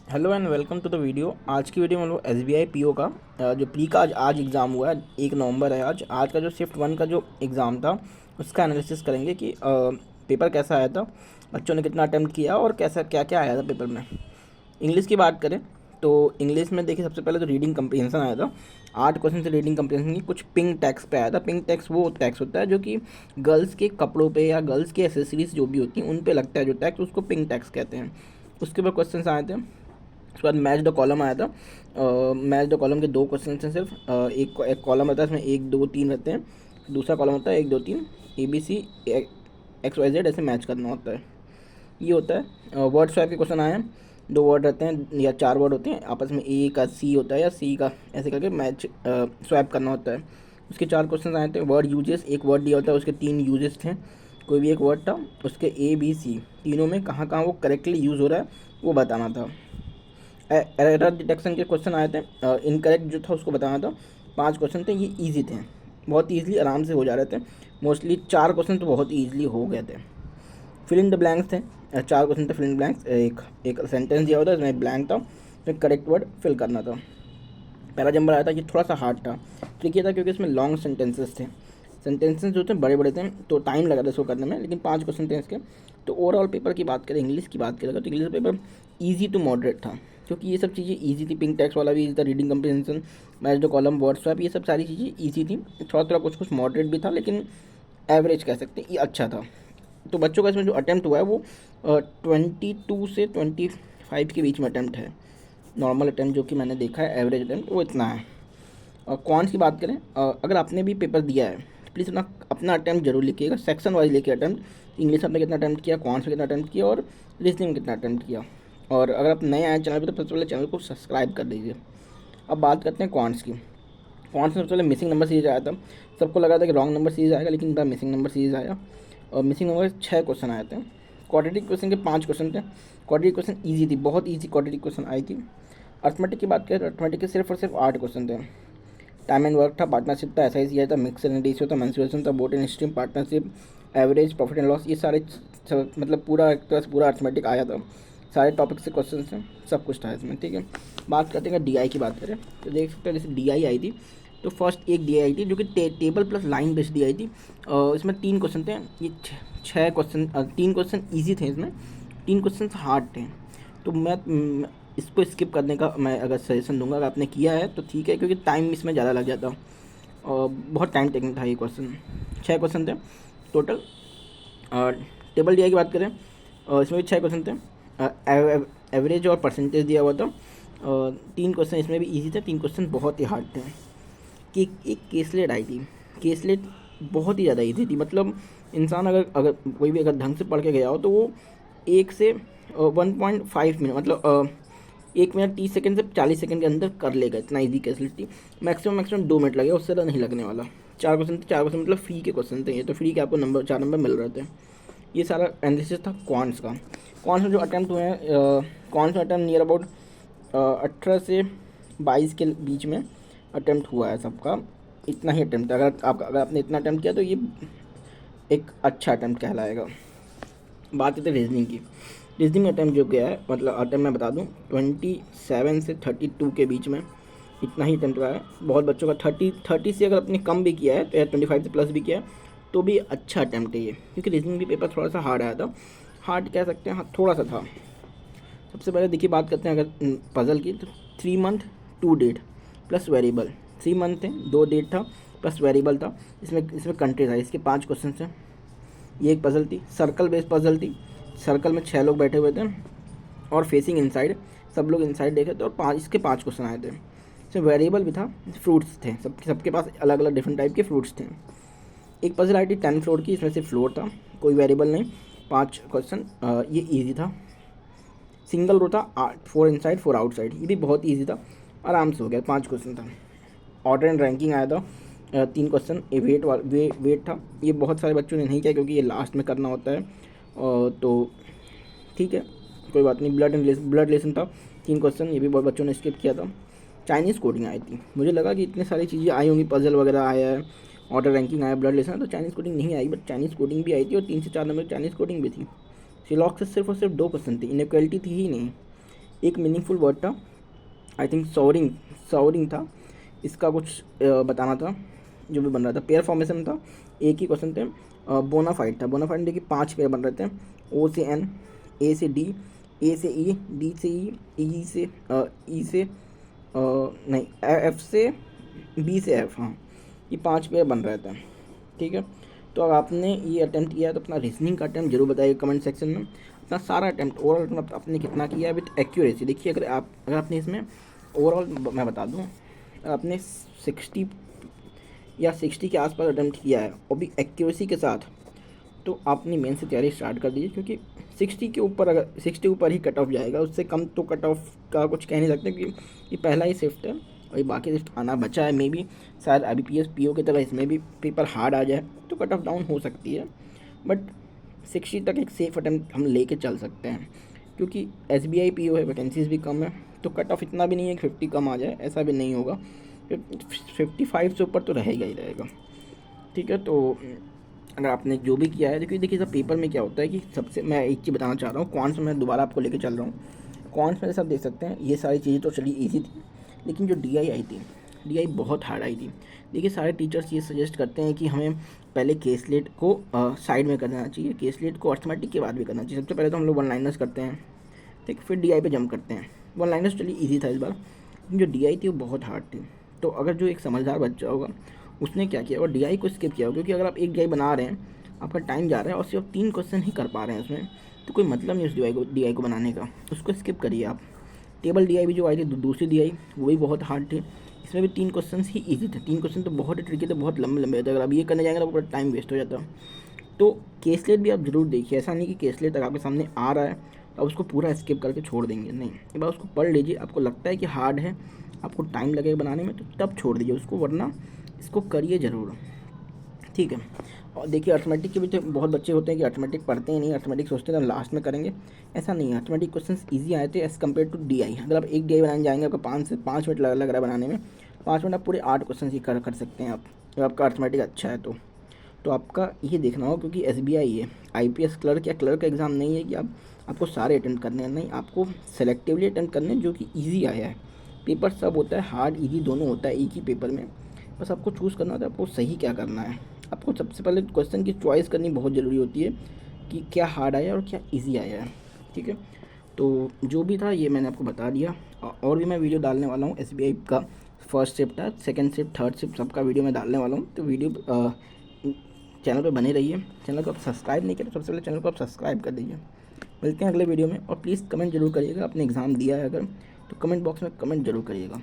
Hello and welcome to the video. आज की video में हम लोग S B I P O का जो प्री का आज एग्ज़ाम हुआ है, 1 नवंबर है आज का जो शिफ्ट 1 का जो एग्ज़ाम था उसका एनालिसिस करेंगे कि पेपर कैसा आया था, बच्चों ने कितना अटेम्प्ट किया और कैसा क्या क्या आया था पेपर में। इंग्लिश की बात करें तो इंग्लिश में देखिए, सबसे पहले तो रीडिंग कम्प्रीहेंशन आया था। 8 क्वेश्चन से रीडिंग कम्प्रीहेंशन की, कुछ पिंक टैक्स पे आया था। पिंक टैक्स वो टैक्स होता है जो कि गर्ल्स के कपड़ों पे या गर्ल्स की एसेसरीज जो भी होती हैं उन पे लगता है जो टैक्स, उसको पिंक टैक्स कहते हैं। उसके बाद क्वेश्चन आए थे। उसके बाद मैच द कॉलम आया था। मैच द कॉलम के 2 क्वेश्चन हैं सिर्फ। एक कॉलम रहता है, इसमें 1 2 3 रहते हैं। दूसरा कॉलम होता है 1 2 3 ABC XYZ, ऐसे मैच करना होता है। ये होता है। वर्ड स्वैप के क्वेश्चन आए हैं। 2 वर्ड रहते हैं या 4 वर्ड होते हैं, आपस में ए का सी होता है या सी का, ऐसे करके मैच स्वैप करना होता है। उसके 4 क्वेश्चन आए थे। वर्ड यूजेस, एक वर्ड दिया होता है, उसके 3 यूजेस थे। कोई भी एक वर्ड था, उसके ABC तीनों में कहाँ कहाँ वो करेक्टली यूज़ हो रहा है वो बताना था। एरर डिटेक्शन के क्वेश्चन आए थे। इनकरेक्ट जो था उसको बताना था। 5 क्वेश्चन थे, ये इजी थे, बहुत ईजिली आराम से हो जा रहे थे। मोस्टली 4 क्वेश्चन तो बहुत ईजिली हो गए थे। फिल इन द ब्लैंक्स थे। 4 क्वेश्चन थे फिल इन ब्लैंक्स। एक सेंटेंस दिया होता है, इसमें ब्लैंक था, फिर करेक्ट वर्ड फिल करना था। पहला नंबर आया था, ये थोड़ा सा हार्ड था, ट्रिकी था, क्योंकि इसमें लॉन्ग सेंटेंसेस थे। सेंटेंसेस जो थे बड़े बड़े थे तो टाइम लगा था इसको करने में, लेकिन 5 क्वेश्चन थे इसके। तो ओवरऑल पेपर की बात करें, इंग्लिश की बात करें तो English paper easy to moderate था, क्योंकि ये सब चीज़ें ईजी थी। पिंक टैक्स वाला भी ईजी था, reading comprehension, match the column, word swap, ये सब सारी चीज़ें ईजी थी। थोड़ा थोड़ा कुछ कुछ मॉडरेट भी था, लेकिन एवरेज कह सकते हैं, ये अच्छा था। तो बच्चों का इसमें जो अटैम्प्ट हुआ है वो 22 से 25 के बीच में अटैम्प्ट है। नॉर्मल अटैम्प्ट जो कि मैंने देखा है, एवरेज अटैम्प्ट वो इतना है। और कौन की बात करें, अगर आपने भी पेपर दिया है प्लीज़ अपना अपना अटैम्प्ट जरूर लिखिएगा, सेक्शन वाइज लेके अटैम्प्ट। इंग्लिश में आपने कितना अटैम्प्ट किया, कौन में कितना अटैम्प्ट किया और रीजनिंग में कितना अटैम्प्ट किया। और अगर आप नए आए चैनल पर तो सबसे पहले चैनल को सब्सक्राइब कर दीजिए। अब बात करते हैं कॉन्स की। कॉन्स में सबसे पहले मिसिंग नंबर सीरीज आया था। सबको लगा था कि रॉन्ग नंबर सीरीज आएगा, लेकिन इनका मिसिंग नंबर सीरीज आया। और मिसिंग नंबर 6 क्वेश्चन आए थे। क्वाड्रेटिक क्वेश्चन के 5 क्वेश्चन थे। क्वाड्रेटिक क्वेश्चन ईजी थी, बहुत ईजी क्वाड्रेटिक क्वेश्चन आई थी। अर्थमेटिक की बात करें तो अर्थमेटिक के सिर्फ और सिर्फ 8 क्वेश्चन थे। टाइम एंड वर्क था, पार्टनरशिप था, SIC आया था, मिक्स एंड रेशियो था, मेंसुरेशन था, boat and stream, partnership, average, profit and loss, ये सारे मतलब पूरा एक तरह से पूरा अर्थमेटिक आया था। सारे टॉपिक से क्वेश्चन हैं, सब कुछ था इसमें। ठीक है, बात करते हैं DI की बात करें तो देख सकते हैं, जैसे DI आई थी तो फर्स्ट एक DI आई थी जो कि table plus line based DI थी। इसमें 3 क्वेश्चन थे। ये 6 क्वेश्चन, 3 क्वेश्चन ईजी थे, इसमें 3 क्वेश्चन हार्ड थे। तो मैं इसको स्किप करने का मैं अगर सजेशन दूंगा, अगर आपने किया है तो ठीक है, क्योंकि टाइम इसमें ज़्यादा लग जाता और बहुत टाइम टेकिंग था ये क्वेश्चन। 6 क्वेश्चन थे टोटल। और टेबल DI की बात करें, इसमें भी 6 क्वेश्चन थे। एवरेज और परसेंटेज दिया हुआ था। 3 क्वेश्चन इसमें भी इजी थे, 3 क्वेश्चन बहुत ही हार्ड थे। कि एक केसलेट आई थी। केसलेट बहुत ही ज़्यादा ईजी थी, मतलब इंसान अगर अगर कोई भी अगर ढंग से पढ़ के गया हो तो वो 1 से 1.5 मिनट, मतलब 1 मिनट 30 सेकंड से 40 सेकंड के अंदर कर लेगा, इतना ईजी कैसलेट थी। मैक्सिमम 2 मिनट लगे, उससे ज़्यादा नहीं लगने वाला। 4 क्वेश्चन थे, 4 क्वेश्चन मतलब फ्री के क्वेश्चन थे, ये तो फ्री के आपको नंबर 4 नंबर मिल रहे थे। ये सारा एनालिसिस था क्वांट्स का। क्वांट्स में जो अटैम्प्ट हुए हैं, क्वांट्स में अटैम्प्ट नियर अबाउट 18 से 22 के बीच में अटैम्प्ट हुआ है सबका। इतना ही अटैम्प्ट, अगर आपने इतना अटैम्प्ट किया तो ये एक अच्छा अटैम्प्ट कहलाएगा। बात करते हैं रीजनिंग की। रीजनिंग अटैम्प्ट जो गया है, मतलब अटैम्प्ट मैं बता दूं, 27 से 32 के बीच में इतना ही अटैम्प्ट हुआ है। बहुत बच्चों का 30 से अगर अपने कम भी किया है तो 25 से प्लस भी किया है तो भी अच्छा अटैम्प्ट है ये, क्योंकि रीजनिंग भी पेपर थोड़ा सा हार्ड आया था। हार्ड कह सकते हैं, हाँ थोड़ा सा था। सबसे पहले देखिए, बात करते हैं अगर पज़ल की, तो 3 month 2 date plus variable. 3 month थे, 2 डेट था, प्लस वेरिएबल था। इसमें इसमें कंट्री था, इसके 5 क्वेश्चन थे। ये एक पज़ल थी, सर्कल बेस्ड पज़ल थी। सर्कल में 6 लोग बैठे हुए थे और फेसिंग इनसाइड, सब लोग इनसाइड देखे थे, और इसके 5 क्वेश्चन आए थे। इसमें वेरिएबल भी था, फ्रूट्स थे, सबके पास अलग अलग डिफरेंट टाइप के फ्रूट्स थे। एक पज़ल आई थी 10 फ्लोर की, इसमें सिर्फ फ्लोर था, कोई वेरिएबल नहीं। 5 क्वेश्चन, ये ईजी था। सिंगल रो था, 4 इनसाइड 4 आउटसाइड, ये भी बहुत ईजी था, आराम से हो गया। 5 क्वेश्चन था। ऑर्डर एंड रैंकिंग आया था। 3 क्वेश्चन, ये वेट था। ये बहुत सारे बच्चों ने नहीं किया, क्योंकि ये लास्ट में करना होता है, तो ठीक है, कोई बात नहीं। ब्लड रिलेशन था, 3 क्वेश्चन, ये भी बहुत बच्चों ने स्किप किया था। चाइनीज़ कोडिंग आई थी, मुझे लगा कि इतनी सारी चीज़ें आई होंगी, पजल वगैरह आया है, ऑर्डर रैंकिंग आया, ब्लड रिलेशन, तो चाइनीज़ कोडिंग नहीं आई, बट चाइनीज़ कोडिंग भी आई थी और 3 से 4 नंबर चाइनीज़ कोडिंग भी थी। सिलॉक से सिर्फ और सिर्फ 2 क्वेश्चन थे, इनक्वलिटी थी ही नहीं। एक मीनिंगफुल वर्ड था, आई थिंक सॉरिंग था, इसका कुछ बताना था जो भी बन रहा था। पेयर फॉर्मेशन था, एक ही क्वेश्चन थे। बोनाफाइड था, बोनाफाइड देखिए 5 पेयर बन रहे थे, ओ से एन, ए से डी, ए से ई, डी से ई से ई से नहीं एफ से बी से एफ, हाँ ये 5 पेयर बन रहे थे। ठीक है, तो अगर आपने ये अटैम्प्ट किया है तो अपना रीजनिंग का अटैम्प्ट जरूर बताइए कमेंट सेक्शन में। अपना सारा अटैम्प्ट ओवरऑल अटैम्प्ट आपने कितना किया है विथ एक्यूरेसी। देखिए अगर आपने इसमें ओवरऑल मैं बता दूँ, आपने 60 या 60 के आसपास अटैम्प्ट किया है और भी एक्यूरेसी के साथ, तो आपने मेन से तैयारी स्टार्ट कर दीजिए। क्योंकि 60 के ऊपर, अगर 60 ऊपर ही कट ऑफ जाएगा, उससे कम तो कट ऑफ का कुछ कह नहीं सकते, क्योंकि ये पहला ही शिफ्ट है और ये बाकी शिफ्ट आना बचा है। मे बी शायद IBPS PO की तरह इसमें भी पेपर हार्ड आ जाए तो कट ऑफ डाउन हो सकती है, बट 60 तक एक सेफ अटैम्प्ट हम लेके चल सकते हैं। क्योंकि SBI PO है, वैकेंसीज भी कम है, तो कट ऑफ इतना भी नहीं है कि 50 कम आ जाए, ऐसा भी नहीं होगा। 55 से ऊपर तो रहेगा ही रहेगा। ठीक है, तो अगर आपने जो भी किया है, देखिए सब पेपर में क्या होता है कि सबसे मैं एक चीज़ बताना चाह रहा हूँ, कौन सा मैं दोबारा आपको लेके चल रहा हूँ। कौन से सब देख सकते हैं, ये सारी चीज़ें तो चलिए ईजी थी, लेकिन जो DI आई थी, DI बहुत हार्ड आई थी। देखिए सारे टीचर्स ये सजेस्ट करते हैं कि हमें पहले केसलेट को साइड में करना चाहिए, केसलेट को अर्थमेटिक के बाद भी करना चाहिए। सबसे पहले तो हम लोग वन लाइनर्स करते हैं, ठीक, फिर DI पे जंप करते हैं। वन लाइनर्स चलिए ईजी था इस बार, लेकिन जो DI थी वो बहुत हार्ड थी। तो अगर जो एक समझदार बच्चा होगा उसने क्या किया, और DI को स्किप किया होगा, क्योंकि अगर आप एक DI बना रहे हैं, आपका टाइम जा रहा है और सिर्फ 3 क्वेश्चन ही कर पा रहे हैं उसमें, तो कोई मतलब नहीं उस DI को बनाने का, उसको स्किप करिए आप। टेबल DI भी जो आई थी, दूसरी DI, वो भी बहुत हार्ड थी। इसमें भी 3 क्वेश्चन ही ईजी थे, 3 क्वेश्चन तो बहुत ही ट्रिकी थे, बहुत लंबे लंबे थे। अगर आप ये करने जाएंगे तो पूरा टाइम वेस्ट हो जाता। तो केसलेट भी आप ज़रूर देखिए, ऐसा नहीं कि केसलेट अगर आपके सामने आ रहा है तो आप उसको पूरा स्किप करके छोड़ देंगे, नहीं, एक बार उसको पढ़ लीजिए। आपको लगता है कि हार्ड है, आपको टाइम लगेगा बनाने में, तो तब छोड़ दीजिए उसको, वरना इसको करिए ज़रूर। ठीक है, और देखिए अर्थमेटिक के भी तो बहुत बच्चे होते हैं कि अर्थमेटिक पढ़ते ही नहीं, अर्थमेटिक सोचते हैं लास्ट में करेंगे, ऐसा नहीं है। अर्थमेटिक क्वेश्चन ईजी आए थे एज़ कम्पेयर टू DI। अगर आप एक DI बनाने जाएंगे, आपका 5 से 5 मिनट लग रहा है बनाने में, 5 मिनट आप पूरे 8 क्वेश्चन ही कर सकते हैं आप, अगर आपका अर्थमेटिक अच्छा है तो आपका ये देखना हो, क्योंकि SBI है, IPS क्लर्क या क्लर्क का एग्ज़ाम नहीं है कि आपको सारे अटेंड करने हैं, नहीं, आपको सेलेक्टिवली अटेंड करने हैं जो कि ईजी आया है। पेपर सब होता है, हार्ड ईजी दोनों होता है एक ही पेपर में, बस आपको चूज़ करना होता है आपको सही क्या करना है। आपको सबसे पहले क्वेश्चन की चॉइस करनी बहुत ज़रूरी होती है कि क्या हार्ड आया और क्या ईजी आया है। ठीक है, तो जो भी था ये मैंने आपको बता दिया, और भी मैं वीडियो डालने वाला हूँ। SBI का फर्स्ट शिफ्ट है, सेकंड शिफ्ट, थर्ड शिफ्ट, सबका वीडियो मैं डालने वाला हूँ। तो वीडियो चैनल पे बने रहिए। चैनल को आप सब्सक्राइब नहीं किया तो सबसे पहले चैनल को आप सब्सक्राइब कर दीजिए। मिलते हैं अगले वीडियो में, और प्लीज़ कमेंट जरूर करिएगा, आपने एग्ज़ाम दिया है अगर, तो कमेंट बॉक्स में कमेंट जरूर करिएगा।